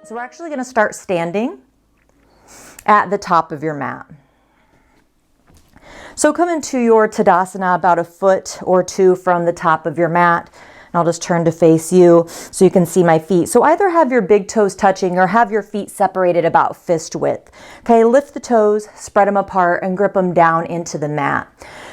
So we're actually going to start standing at the top of your mat. So come into your Tadasana about a foot or two from the top of your mat. And I'll just turn to face you so you can see my feet. So either have your big toes touching or have your feet separated about fist width. Okay, lift the toes, spread them apart, and grip them down into the mat.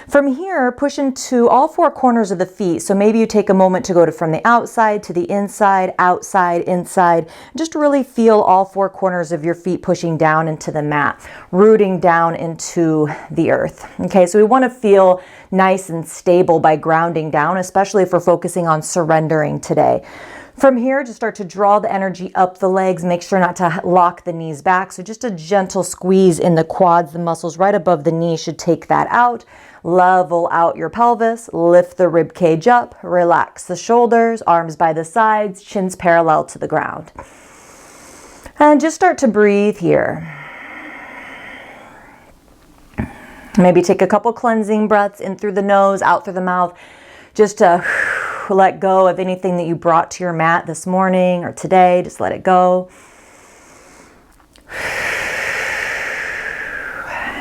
From here, push into all four corners of the feet. So maybe you take a moment to go from the outside to the inside, outside, inside. Just really feel all four corners of your feet pushing down into the mat, rooting down into the earth. Okay, so we want to feel nice and stable by grounding down, especially if we're focusing on surrendering today. From here, just start to draw the energy up the legs. Make sure not to lock the knees back. So just a gentle squeeze in the quads. The muscles right above the knee should take that out. Level out your pelvis. Lift the rib cage up. Relax the shoulders, arms by the sides, chins parallel to the ground. And just start to breathe here. Maybe take a couple cleansing breaths in through the nose, out through the mouth, just to let go of anything that you brought to your mat this morning or today. Just let it go.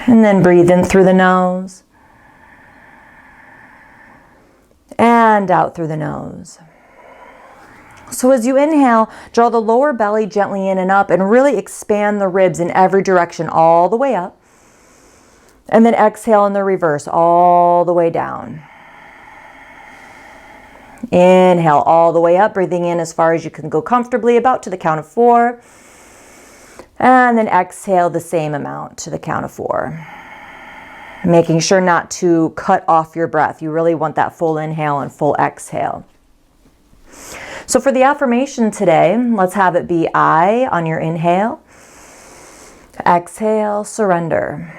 And then breathe in through the nose and out through the nose. So as you inhale, draw the lower belly gently in and up and really expand the ribs in every direction all the way up. And then exhale in the reverse all the way down. Inhale all the way up, breathing in as far as you can go comfortably, about to the count of 4. And then exhale the same amount to the count of 4. Making sure not to cut off your breath. You really want that full inhale and full exhale. So for the affirmation today, let's have it be I on your inhale. Exhale, surrender.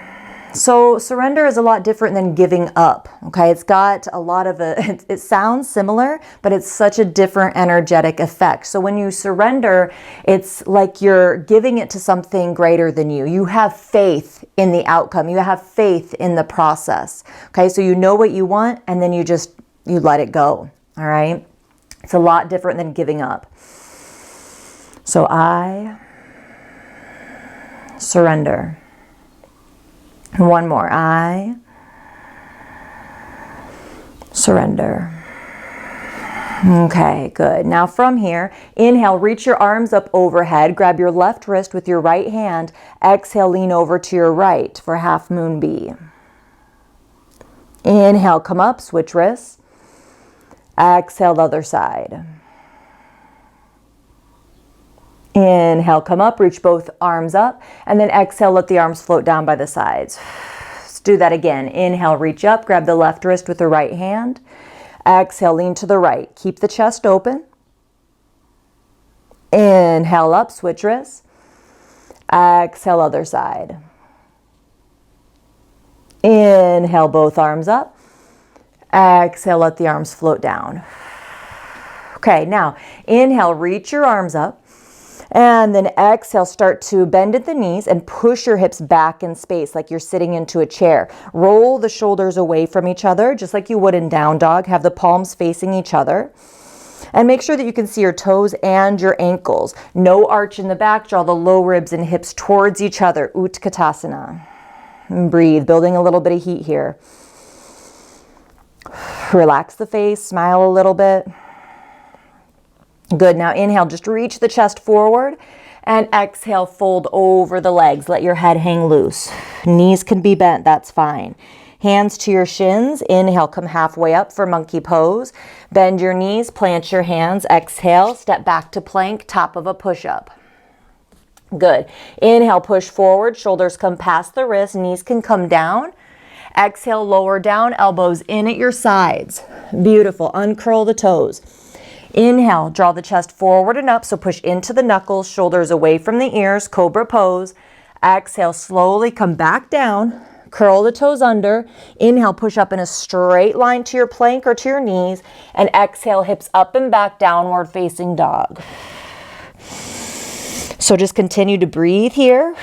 So surrender is a lot different than giving up, okay? It's got a lot of it sounds similar, but it's such a different energetic effect. So when you surrender, it's like you're giving it to something greater than you. You have faith in the outcome. You have faith in the process, okay? So you know what you want, and then you let it go, all right? It's a lot different than giving up. So I surrender. One more. I surrender. Okay, good. Now from here, inhale, reach your arms up overhead. Grab your left wrist with your right hand. Exhale, lean over to your right for half moon B. Inhale, come up, switch wrists. Exhale, the other side. Inhale, come up, reach both arms up, and then exhale, let the arms float down by the sides. Let's do that again. Inhale, reach up, grab the left wrist with the right hand. Exhale, lean to the right. Keep the chest open. Inhale up, switch wrists. Exhale, other side. Inhale, both arms up. Exhale, let the arms float down. Okay, now inhale, reach your arms up. And then exhale, start to bend at the knees and push your hips back in space like you're sitting into a chair. Roll the shoulders away from each other, just like you would in down dog. Have the palms facing each other. And make sure that you can see your toes and your ankles. No arch in the back. Draw the low ribs and hips towards each other. Utkatasana. And breathe, building a little bit of heat here. Relax the face, smile a little bit. Good. Now inhale, just reach the chest forward and exhale, fold over the legs. Let your head hang loose. Knees can be bent. That's fine. Hands to your shins. Inhale, come halfway up for monkey pose. Bend your knees, plant your hands. Exhale, step back to plank, top of a push-up. Good. Inhale, push forward. Shoulders come past the wrists. Knees can come down. Exhale, lower down. Elbows in at your sides. Beautiful. Uncurl the toes. Inhale, draw the chest forward and up, so push into the knuckles, shoulders away from the ears, cobra pose. Exhale, slowly come back down, curl the toes under. Inhale, push up in a straight line to your plank or to your knees, and exhale, hips up and back, downward facing dog. So just continue to breathe here.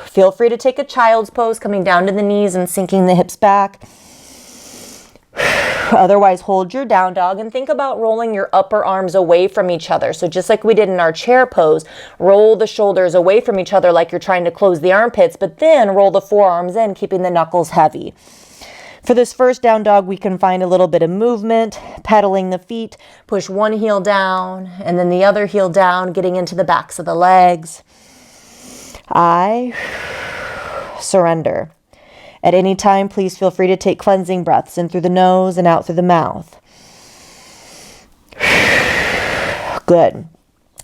Feel free to take a child's pose, coming down to the knees and sinking the hips back. Otherwise, hold your down dog and think about rolling your upper arms away from each other. So just like we did in our chair pose, roll the shoulders away from each other like you're trying to close the armpits, but then roll the forearms in, keeping the knuckles heavy. For this first down dog, we can find a little bit of movement, pedaling the feet, push one heel down and then the other heel down, getting into the backs of the legs. I surrender. At any time, please feel free to take cleansing breaths in through the nose and out through the mouth. Good.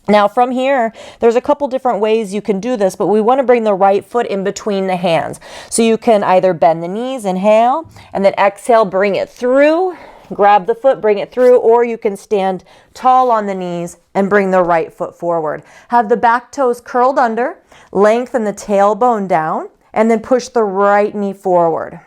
Now from here, there's a couple different ways you can do this, but we want to bring the right foot in between the hands. So you can either bend the knees, inhale, and then exhale, bring it through, grab the foot, bring it through, or you can stand tall on the knees and bring the right foot forward. Have the back toes curled under, lengthen the tailbone down, and then push the right knee forward.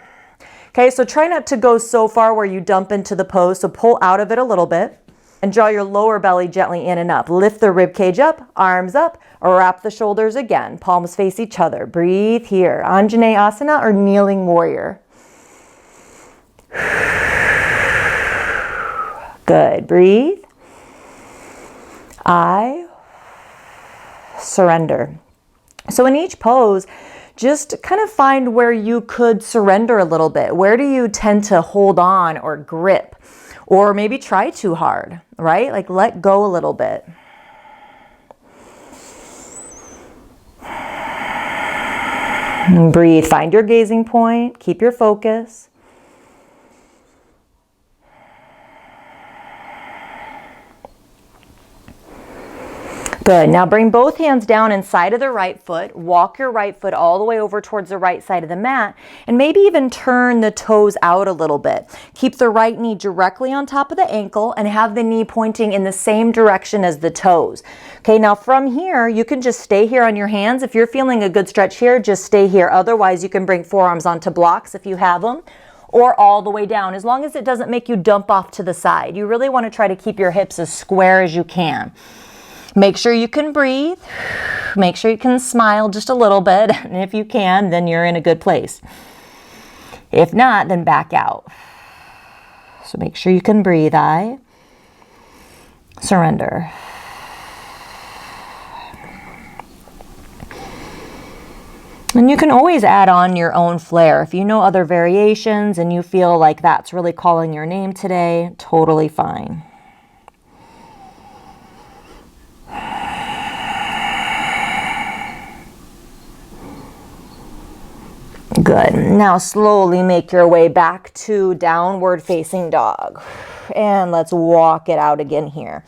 Okay, so try not to go so far where you dump into the pose, so pull out of it a little bit and draw your lower belly gently in and up. Lift the rib cage up, arms up, wrap the shoulders again. Palms face each other. Breathe here. Anjaneyasana or kneeling warrior. Good. Breathe. I surrender. So in each pose, just kind of find where you could surrender a little bit. Where do you tend to hold on or grip? Or maybe try too hard, right? Like let go a little bit. And breathe. Find your gazing point. Keep your focus. Good. Now bring both hands down inside of the right foot. Walk your right foot all the way over towards the right side of the mat and maybe even turn the toes out a little bit. Keep the right knee directly on top of the ankle and have the knee pointing in the same direction as the toes. Okay, now from here, you can just stay here on your hands. If you're feeling a good stretch here, just stay here. Otherwise, you can bring forearms onto blocks if you have them, or all the way down, as long as it doesn't make you dump off to the side. You really want to try to keep your hips as square as you can. Make sure you can breathe. Make sure you can smile just a little bit. And if you can, then you're in a good place. If not, then back out. So make sure you can breathe. I surrender. And you can always add on your own flair. If you know other variations and you feel like that's really calling your name today, totally fine. Good. Now slowly make your way back to downward facing dog. And let's walk it out again here.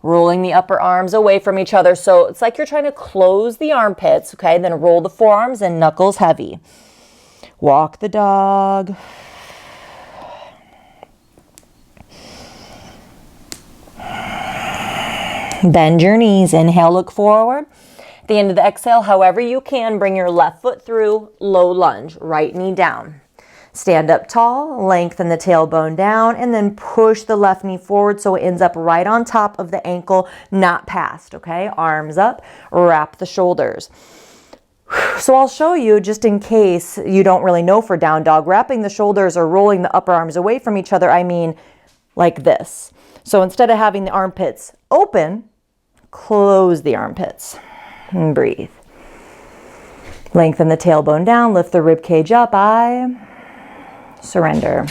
Rolling the upper arms away from each other. So it's like you're trying to close the armpits, okay? Then roll the forearms and knuckles heavy. Walk the dog. Bend your knees. Inhale, look forward. At the end of the exhale, however you can, bring your left foot through, low lunge, right knee down. Stand up tall, lengthen the tailbone down, and then push the left knee forward so it ends up right on top of the ankle, not past, okay? Arms up, wrap the shoulders. So I'll show you, just in case you don't really know for down dog, wrapping the shoulders or rolling the upper arms away from each other, I mean like this. So instead of having the armpits open, close the armpits. And breathe. Lengthen the tailbone down, lift the rib cage up. I surrender.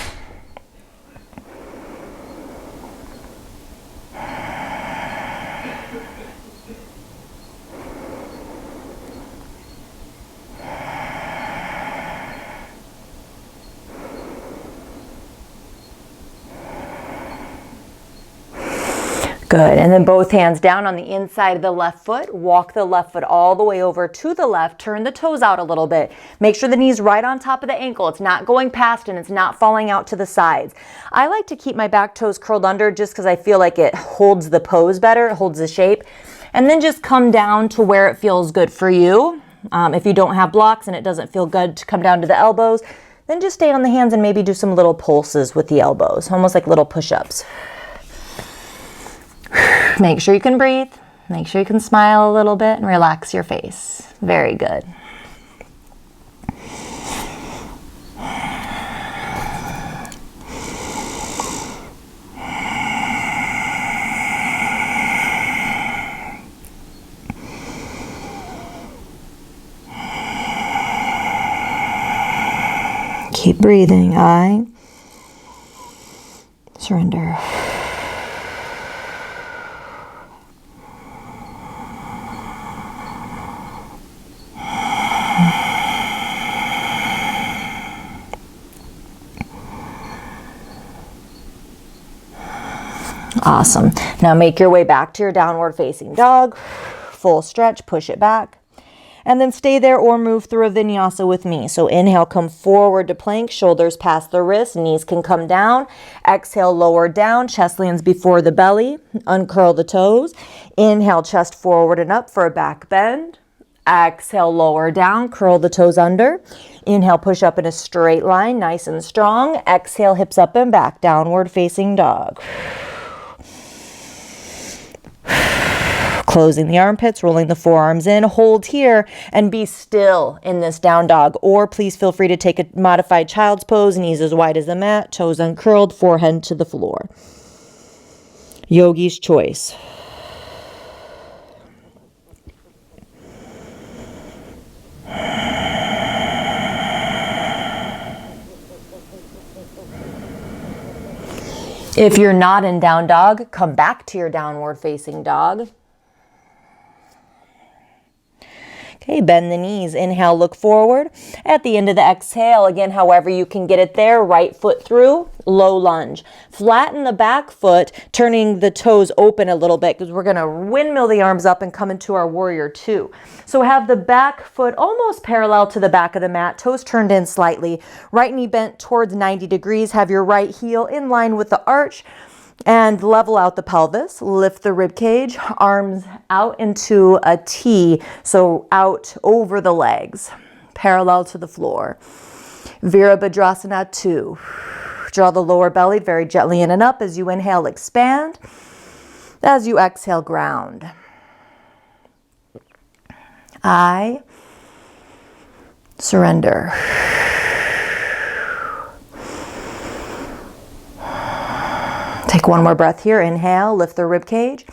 Good, and then both hands down on the inside of the left foot. Walk the left foot all the way over to the left. Turn the toes out a little bit. Make sure the knee's right on top of the ankle. It's not going past and it's not falling out to the sides. I like to keep my back toes curled under just because I feel like it holds the pose better, it holds the shape. And then just come down to where it feels good for you. If you don't have blocks and it doesn't feel good to come down to the elbows, then just stay on the hands and maybe do some little pulses with the elbows, almost like little push-ups. Make sure you can breathe. Make sure you can smile a little bit and relax your face. Very good. Keep breathing. I surrender. Awesome. Now make your way back to your downward facing dog. Full stretch, push it back. And then stay there or move through a vinyasa with me. So inhale, come forward to plank, shoulders past the wrists, knees can come down. Exhale, lower down, chest lands before the belly. Uncurl the toes. Inhale, chest forward and up for a back bend. Exhale, lower down, curl the toes under. Inhale, push up in a straight line, nice and strong. Exhale, hips up and back, downward facing dog. Closing the armpits, rolling the forearms in, hold here and be still in this down dog. Or please feel free to take a modified child's pose, knees as wide as the mat, toes uncurled, forehead to the floor. Yogi's choice. If you're not in down dog, come back to your downward facing dog. Okay, bend the knees. Inhale, look forward. At the end of the exhale, again, however you can get it there, right foot through, low lunge. Flatten the back foot, turning the toes open a little bit because we're going to windmill the arms up and come into our warrior two. So have the back foot almost parallel to the back of the mat, toes turned in slightly, right knee bent towards 90 degrees. Have your right heel in line with the arch. And level out the pelvis, lift the rib cage, arms out into a T, so out over the legs, parallel to the floor. Virabhadrasana 2. Draw the lower belly very gently in and up as you inhale, expand. As you exhale, ground. I surrender. Take one more breath here. Inhale, lift the rib cage.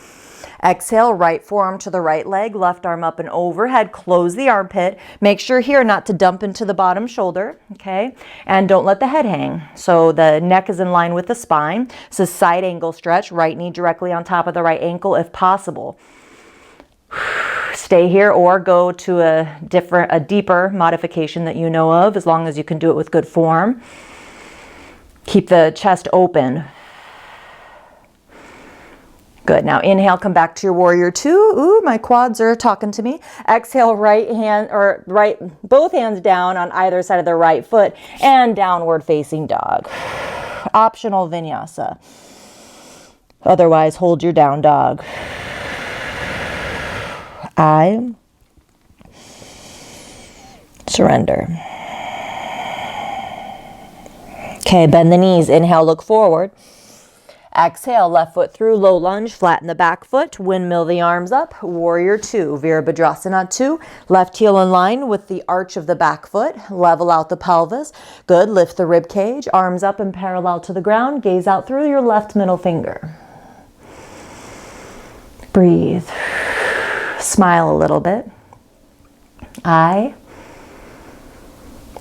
Exhale, right forearm to the right leg, left arm up and overhead. Close the armpit. Make sure here not to dump into the bottom shoulder, okay? And don't let the head hang. So the neck is in line with the spine. So side angle stretch, right knee directly on top of the right ankle if possible. Stay here or go to a deeper modification that you know of, as long as you can do it with good form. Keep the chest open. Good. Now inhale, come back to your warrior two. Ooh, my quads are talking to me. Exhale, both hands down on either side of the right foot and downward facing dog. Optional vinyasa. Otherwise, hold your down dog. I surrender. Okay, bend the knees. Inhale, look forward. Exhale, left foot through, low lunge, flatten the back foot, windmill the arms up, warrior two, Virabhadrasana 2, left heel in line with the arch of the back foot, level out the pelvis, good, lift the rib cage, arms up and parallel to the ground, gaze out through your left middle finger. Breathe, smile a little bit. I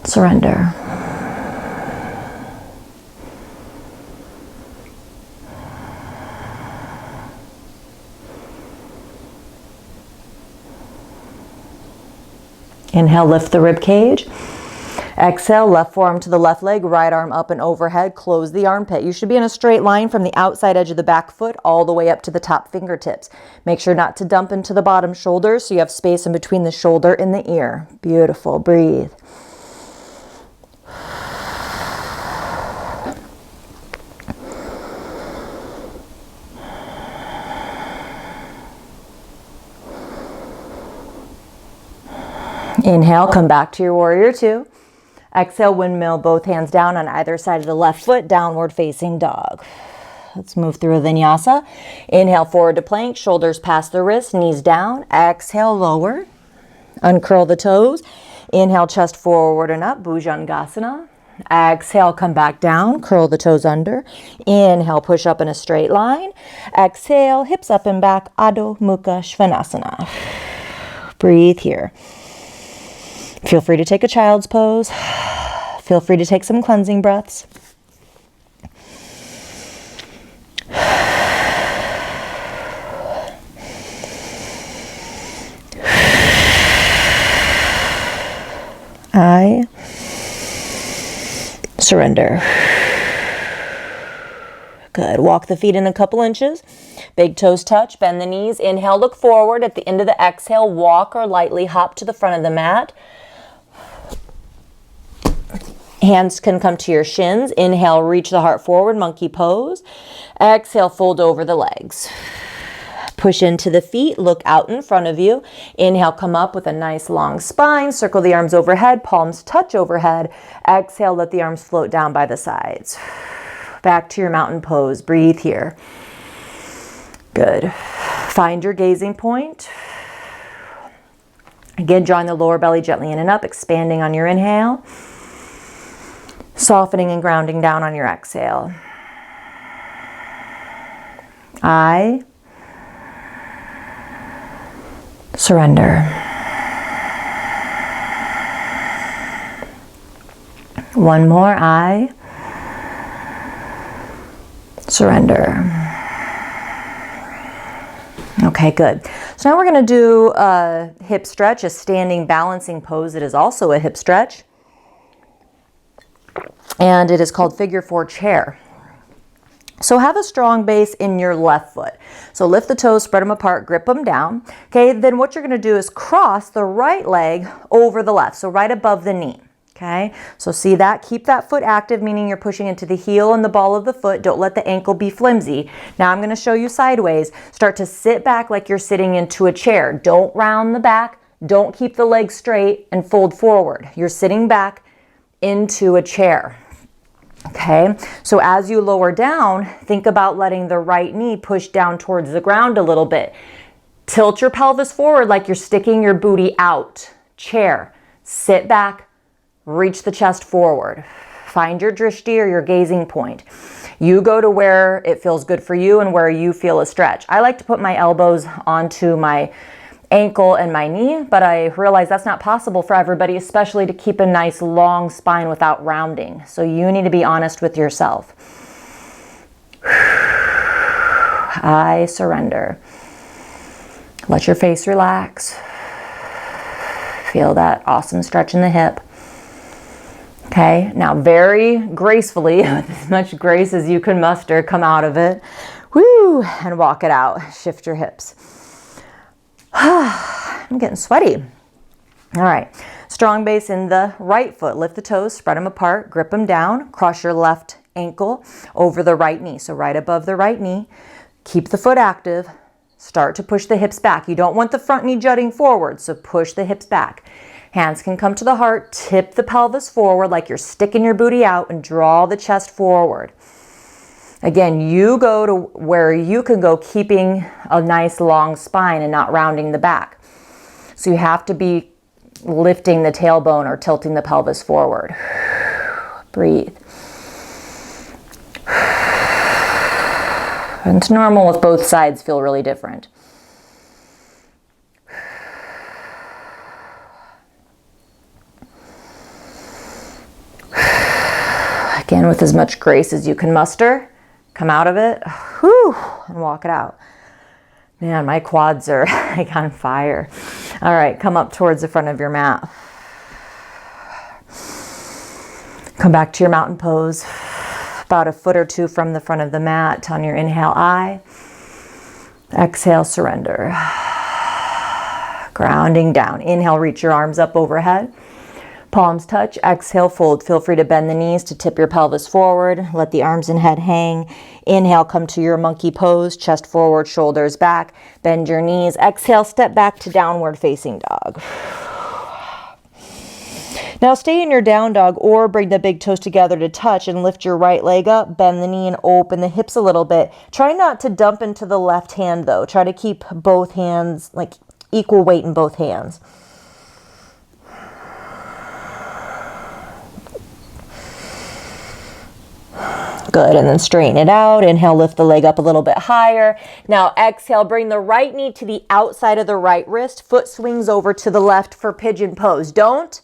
surrender. Inhale, lift the rib cage. Exhale, left forearm to the left leg, right arm up and overhead. Close the armpit. You should be in a straight line from the outside edge of the back foot all the way up to the top fingertips. Make sure not to dump into the bottom shoulder so you have space in between the shoulder and the ear. Beautiful. Breathe. Inhale, come back to your warrior two. Exhale, windmill both hands down on either side of the left foot, downward facing dog. Let's move through a vinyasa. Inhale, forward to plank, shoulders past the wrists, knees down. Exhale, lower. Uncurl the toes. Inhale, chest forward and up, Bhujangasana. Exhale, come back down, curl the toes under. Inhale, push up in a straight line. Exhale, hips up and back, Adho Mukha Svanasana. Breathe here. Feel free to take a child's pose. Feel free to take some cleansing breaths. I surrender. Good. Walk the feet in a couple inches. Big toes touch, bend the knees. Inhale, look forward. At the end of the exhale, walk or lightly hop to the front of the mat. Hands can come to your shins. Inhale, reach the heart forward, monkey pose. Exhale, fold over the legs. Push into the feet, look out in front of you. Inhale, come up with a nice long spine. Circle the arms overhead, palms touch overhead. Exhale, let the arms float down by the sides. Back to your mountain pose. Breathe here. Good. Find your gazing point. Again, drawing the lower belly gently in and up, expanding on your inhale. Softening and grounding down on your exhale. I surrender. One more. I surrender. Okay, good. So now we're going to do a hip stretch, a standing balancing pose. It is also a hip stretch. And it is called figure 4 chair. So have a strong base in your left foot. So lift the toes, spread them apart, grip them down. Okay, then what you're going to do is cross the right leg over the left, so right above the knee. Okay, so see that? Keep that foot active, meaning you're pushing into the heel and the ball of the foot. Don't let the ankle be flimsy. Now I'm going to show you sideways. Start to sit back like you're sitting into a chair. Don't round the back. Don't keep the legs straight and fold forward. You're sitting back into a chair. Okay, so as you lower down, think about letting the right knee push down towards the ground a little bit. Tilt your pelvis forward like you're sticking your booty out. Chair. Sit back. Reach the chest forward. Find your drishti or your gazing point. You go to where it feels good for you and where you feel a stretch. I like to put my elbows onto my ankle and my knee, but I realize that's not possible for everybody, especially to keep a nice long spine without rounding. So you need to be honest with yourself. I surrender. Let your face relax. Feel that awesome stretch in the hip. Okay, now very gracefully, with as much grace as you can muster, come out of it. Woo, and walk it out. Shift your hips. I'm getting sweaty. All right, strong base in the right foot. Lift the toes, spread them apart, grip them down, cross your left ankle over the right knee. So right above the right knee, keep the foot active, start to push the hips back. You don't want the front knee jutting forward, so push the hips back. Hands can come to the heart, tip the pelvis forward like you're sticking your booty out and draw the chest forward. Again, you go to where you can go keeping a nice long spine and not rounding the back. So you have to be lifting the tailbone or tilting the pelvis forward. Breathe. And it's normal if both sides feel really different. Again, with as much grace as you can muster. Come out of it, whew, and walk it out. Man, my quads are like on fire. All right, come up towards the front of your mat. Come back to your mountain pose. About a foot or two from the front of the mat. On your inhale, I. Exhale, surrender. Grounding down. Inhale, reach your arms up overhead. Palms touch, exhale, fold. Feel free to bend the knees to tip your pelvis forward. Let the arms and head hang. Inhale, come to your monkey pose, chest forward, shoulders back. Bend your knees. Exhale, step back to downward facing dog. Now stay in your down dog or bring the big toes together to touch and lift your right leg up, bend the knee and open the hips a little bit. Try not to dump into the left hand though. Try to keep both hands, like equal weight in both hands. Good, and then straighten it out. Inhale, lift the leg up a little bit higher. Now exhale, bring the right knee to the outside of the right wrist. Foot swings over to the left for pigeon pose. Don't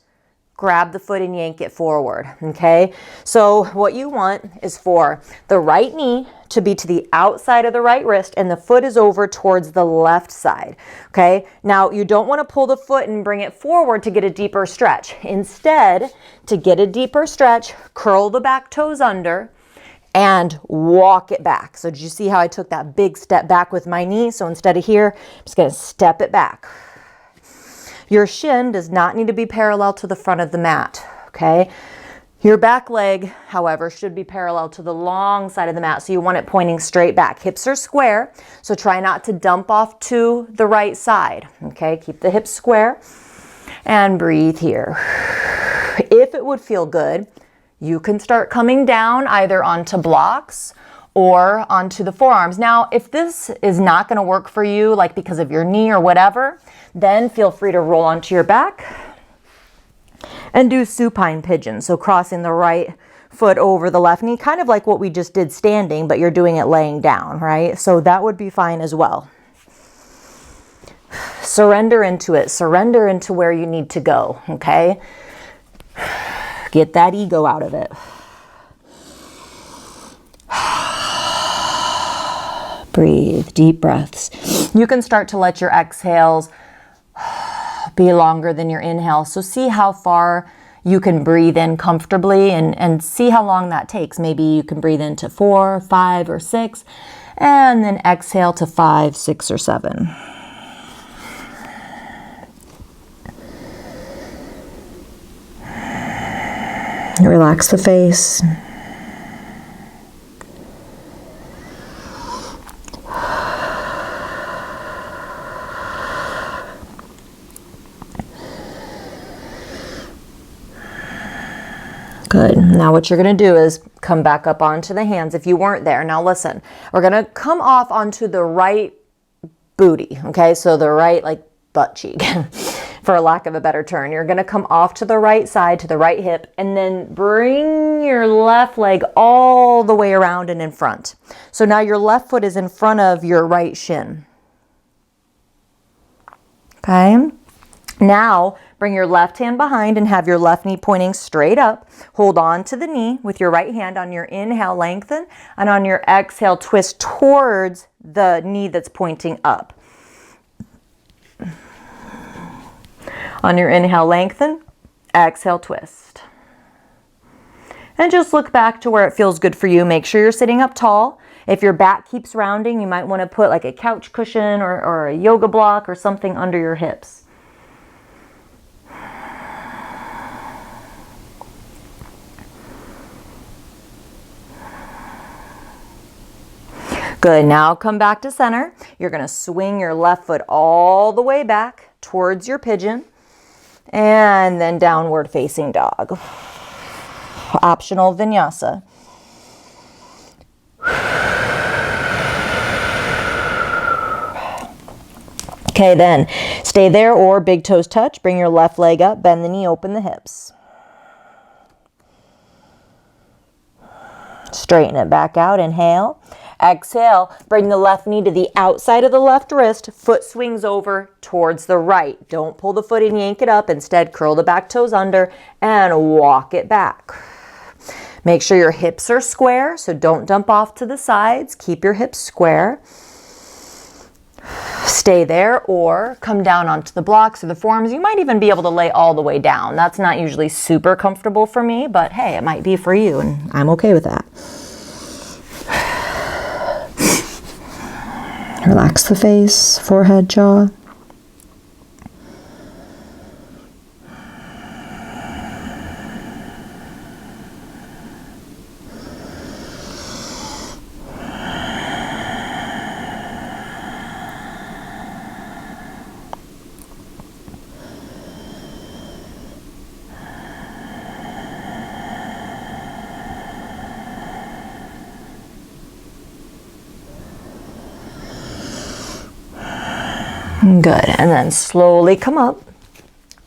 grab the foot and yank it forward, okay? So what you want is for the right knee to be to the outside of the right wrist and the foot is over towards the left side, okay? Now, you don't want to pull the foot and bring it forward to get a deeper stretch. Instead, to get a deeper stretch, curl the back toes under and walk it back. So did you see how I took that big step back with my knee? So instead of here, I'm just going to step it back. Your shin does not need to be parallel to the front of the mat, okay? Your back leg, however, should be parallel to the long side of the mat, so you want it pointing straight back. Hips are square, so try not to dump off to the right side, okay? Keep the hips square and breathe here. If it would feel good, you can start coming down either onto blocks or onto the forearms. Now, if this is not going to work for you, like because of your knee or whatever, then feel free to roll onto your back and do supine pigeon. So crossing the right foot over the left knee, kind of like what we just did standing, but you're doing it laying down, right? So that would be fine as well. Surrender into it. Surrender into where you need to go, okay? Get that ego out of it. Breathe, deep breaths. You can start to let your exhales be longer than your inhale. So see how far you can breathe in comfortably and see how long that takes. Maybe you can breathe into 4, 5, or 6, and then exhale to 5, 6, or 7. Relax the face. Good. Now what you're going to do is come back up onto the hands if you weren't there. Now listen, we're going to come off onto the right booty, okay? So the right, like, butt cheek, for lack of a better term. You're going to come off to the right side, to the right hip, and then bring your left leg all the way around and in front. So now your left foot is in front of your right shin. Okay? Now, bring your left hand behind and have your left knee pointing straight up. Hold on to the knee with your right hand. On your inhale, lengthen, and on your exhale, twist towards the knee that's pointing up. On your inhale, lengthen, exhale, twist. And just look back to where it feels good for you. Make sure you're sitting up tall. If your back keeps rounding, you might want to put like a couch cushion or a yoga block or something under your hips. Good. Now come back to center. You're going to swing your left foot all the way back towards your pigeon and then downward facing dog. Optional vinyasa. Okay, then stay there or big toes touch. Bring your left leg up, bend the knee, open the hips. Straighten it back out. Inhale. Exhale, bring the left knee to the outside of the left wrist. Foot swings over towards the right. Don't pull the foot and yank it up. Instead, curl the back toes under and walk it back. Make sure your hips are square, so don't dump off to the sides. Keep your hips square. Stay there or come down onto the blocks or the forearms. You might even be able to lay all the way down. That's not usually super comfortable for me, but hey, it might be for you, and I'm okay with that. Relax the face, forehead, jaw. Good. And then slowly come up,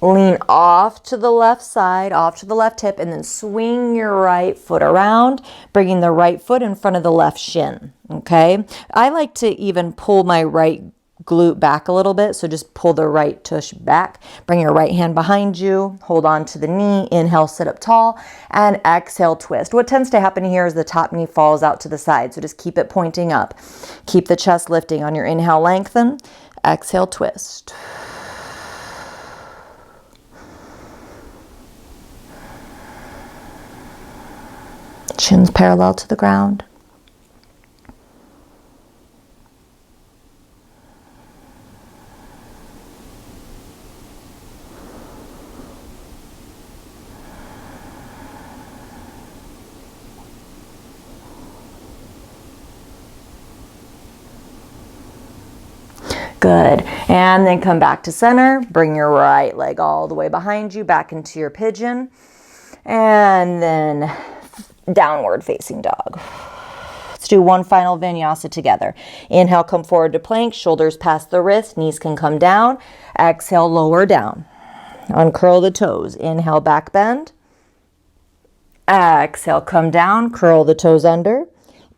lean off to the left side, off to the left hip, and then swing your right foot around, bringing the right foot in front of the left shin. Okay. I like to even pull my right glute back a little bit. So just pull the right tush back. Bring your right hand behind you. Hold on to the knee. Inhale, sit up tall. And exhale, twist. What tends to happen here is the top knee falls out to the side. So just keep it pointing up. Keep the chest lifting. On your inhale, lengthen. Exhale, twist. Chin's parallel to the ground. Good. And then come back to center. Bring your right leg all the way behind you, back into your pigeon. And then downward facing dog. Let's do one final vinyasa together. Inhale, come forward to plank, shoulders past the wrist, knees can come down. Exhale, lower down. Uncurl the toes. Inhale, back bend. Exhale, come down, curl the toes under.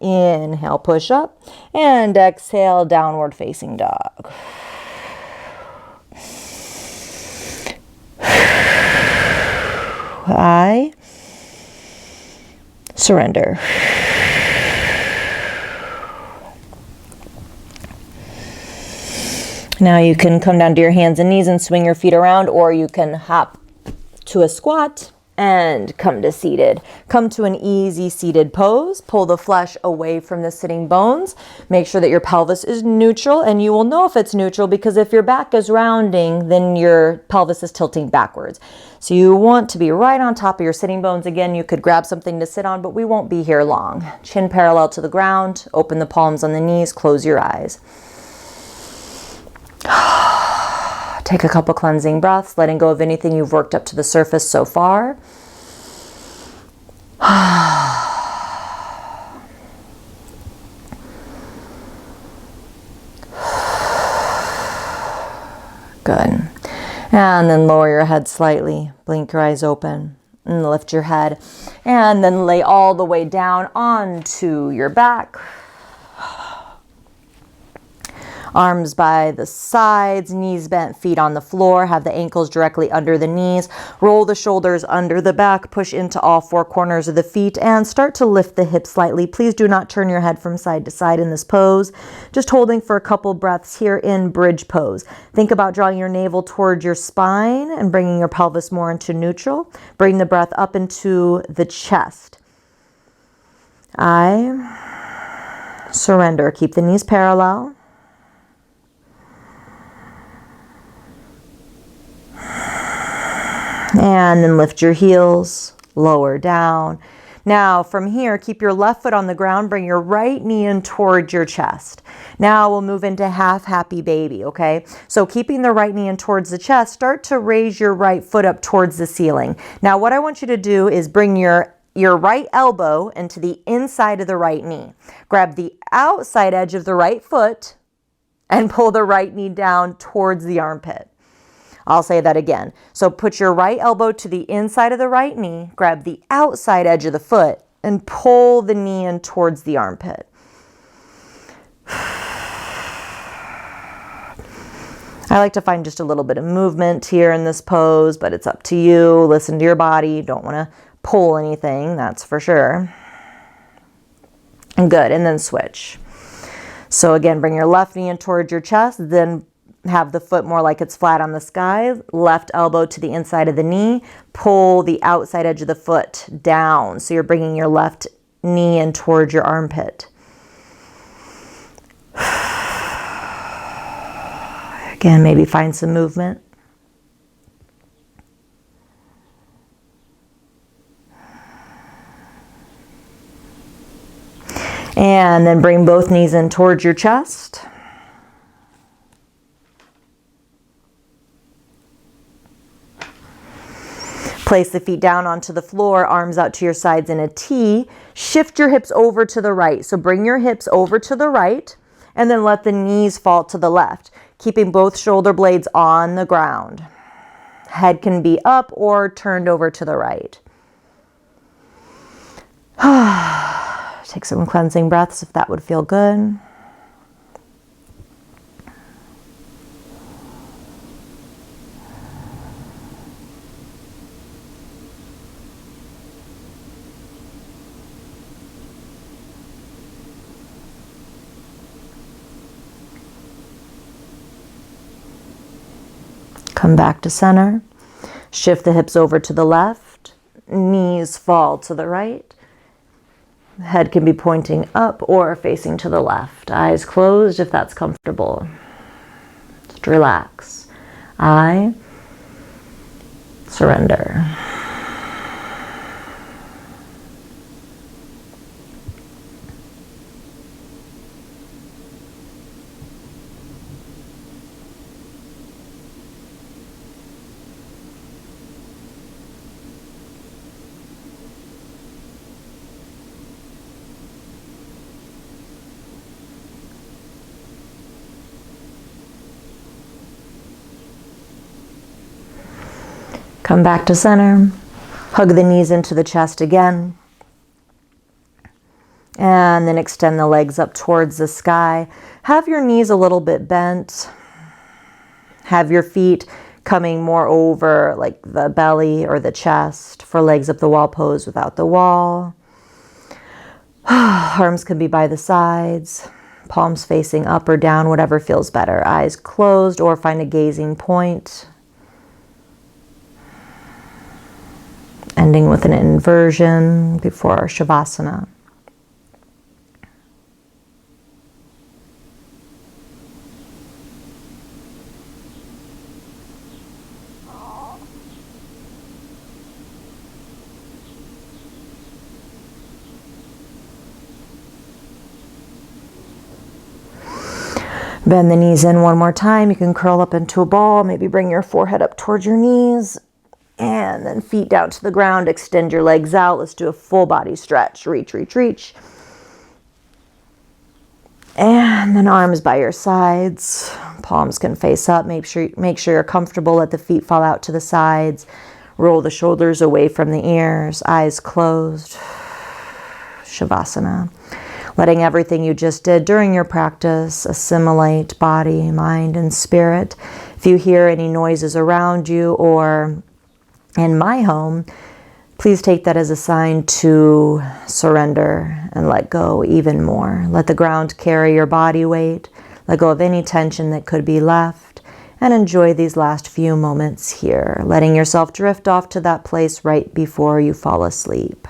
Inhale, push up. And exhale, downward facing dog. I surrender. Now you can come down to your hands and knees and swing your feet around, or you can hop to a squat and come to seated. Come to an easy seated pose. Pull the flesh away from the sitting bones. Make sure that your pelvis is neutral, and you will know if it's neutral because if your back is rounding, then your pelvis is tilting backwards. So you want to be right on top of your sitting bones. Again, you could grab something to sit on, but we won't be here long. Chin parallel to the ground. Open the palms on the knees. Close your eyes. Take a couple cleansing breaths, letting go of anything you've worked up to the surface so far. Good. And then lower your head slightly. Blink your eyes open and lift your head. And then lay all the way down onto your back. Arms by the sides, knees bent, feet on the floor. Have the ankles directly under the knees. Roll the shoulders under the back. Push into all four corners of the feet and start to lift the hips slightly. Please do not turn your head from side to side in this pose. Just holding for a couple breaths here in bridge pose. Think about drawing your navel towards your spine and bringing your pelvis more into neutral. Bring the breath up into the chest. I surrender. Keep the knees parallel. And then lift your heels, lower down. Now from here, keep your left foot on the ground, bring your right knee in towards your chest. Now we'll move into half happy baby, okay? So keeping the right knee in towards the chest, start to raise your right foot up towards the ceiling. Now what I want you to do is bring your right elbow into the inside of the right knee. Grab the outside edge of the right foot and pull the right knee down towards the armpit. I'll say that again. So put your right elbow to the inside of the right knee, grab the outside edge of the foot, and pull the knee in towards the armpit. I like to find just a little bit of movement here in this pose, but it's up to you. Listen to your body. You don't want to pull anything, that's for sure. And good, and then switch. So again, bring your left knee in towards your chest, then have the foot more like it's flat on the sky. Left elbow to the inside of the knee. Pull the outside edge of the foot down. So you're bringing your left knee in towards your armpit. Again, maybe find some movement. And then bring both knees in towards your chest. Place the feet down onto the floor, arms out to your sides in a T. Shift your hips over to the right. So bring your hips over to the right and then let the knees fall to the left, keeping both shoulder blades on the ground. Head can be up or turned over to the right. Take some cleansing breaths if that would feel good. Come back to center. Shift the hips over to the left. Knees fall to the right. The head can be pointing up or facing to the left. Eyes closed if that's comfortable. Just relax. I surrender. Come back to center. Hug the knees into the chest again. And then extend the legs up towards the sky. Have your knees a little bit bent. Have your feet coming more over like the belly or the chest for legs up the wall pose without the wall. Arms can be by the sides. Palms facing up or down, whatever feels better. Eyes closed or find a gazing point. Ending with an inversion before our Shavasana. Bend the knees in one more time. You can curl up into a ball. Maybe bring your forehead up towards your knees. And then feet down to the ground. Extend your legs out. Let's do a full body stretch. Reach, reach, reach. And then arms by your sides. Palms can face up. Make sure you're comfortable. Let the feet fall out to the sides. Roll the shoulders away from the ears. Eyes closed. Shavasana. Letting everything you just did during your practice assimilate body, mind, and spirit. If you hear any noises around you or in my home, please take that as a sign to surrender and let go even more. Let the ground carry your body weight. Let go of any tension that could be left. And enjoy these last few moments here, letting yourself drift off to that place right before you fall asleep.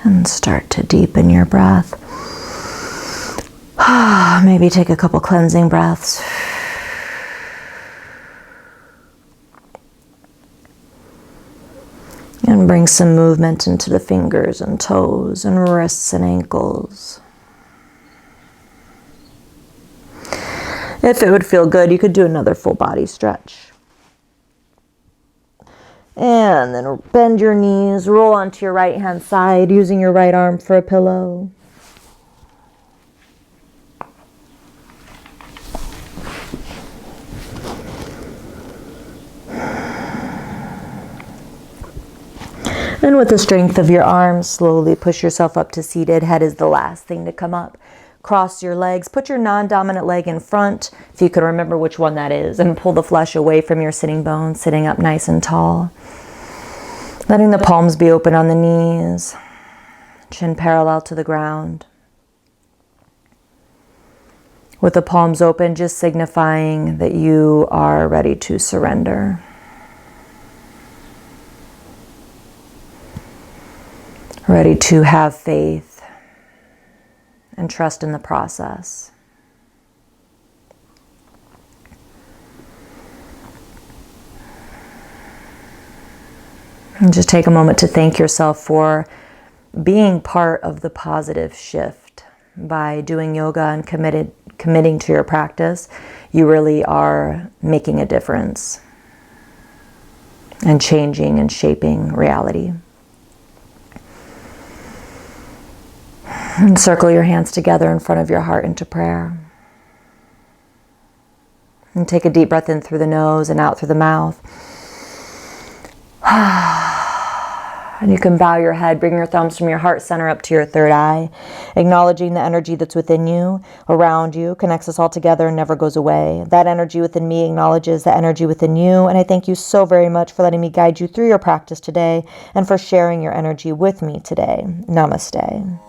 And start to deepen your breath. Maybe take a couple cleansing breaths. And bring some movement into the fingers and toes and wrists and ankles. If it would feel good, you could do another full body stretch. And then bend your knees, roll onto your right hand side using your right arm for a pillow. And with the strength of your arms, slowly push yourself up to seated. Head is the last thing to come up. Cross your legs. Put your non-dominant leg in front, if you can remember which one that is, and pull the flesh away from your sitting bones, sitting up nice and tall. Letting the palms be open on the knees, chin parallel to the ground. with the palms open, just signifying that you are ready to surrender. Ready to have faith and trust in the process. And just take a moment to thank yourself for being part of the positive shift. By doing yoga and committing to your practice, you really are making a difference and changing and shaping reality. And circle your hands together in front of your heart into prayer. And take a deep breath in through the nose and out through the mouth. And you can bow your head, bring your thumbs from your heart center up to your third eye, acknowledging the energy that's within you, around you, connects us all together and never goes away. That energy within me acknowledges the energy within you, and I thank you so very much for letting me guide you through your practice today and for sharing your energy with me today. Namaste.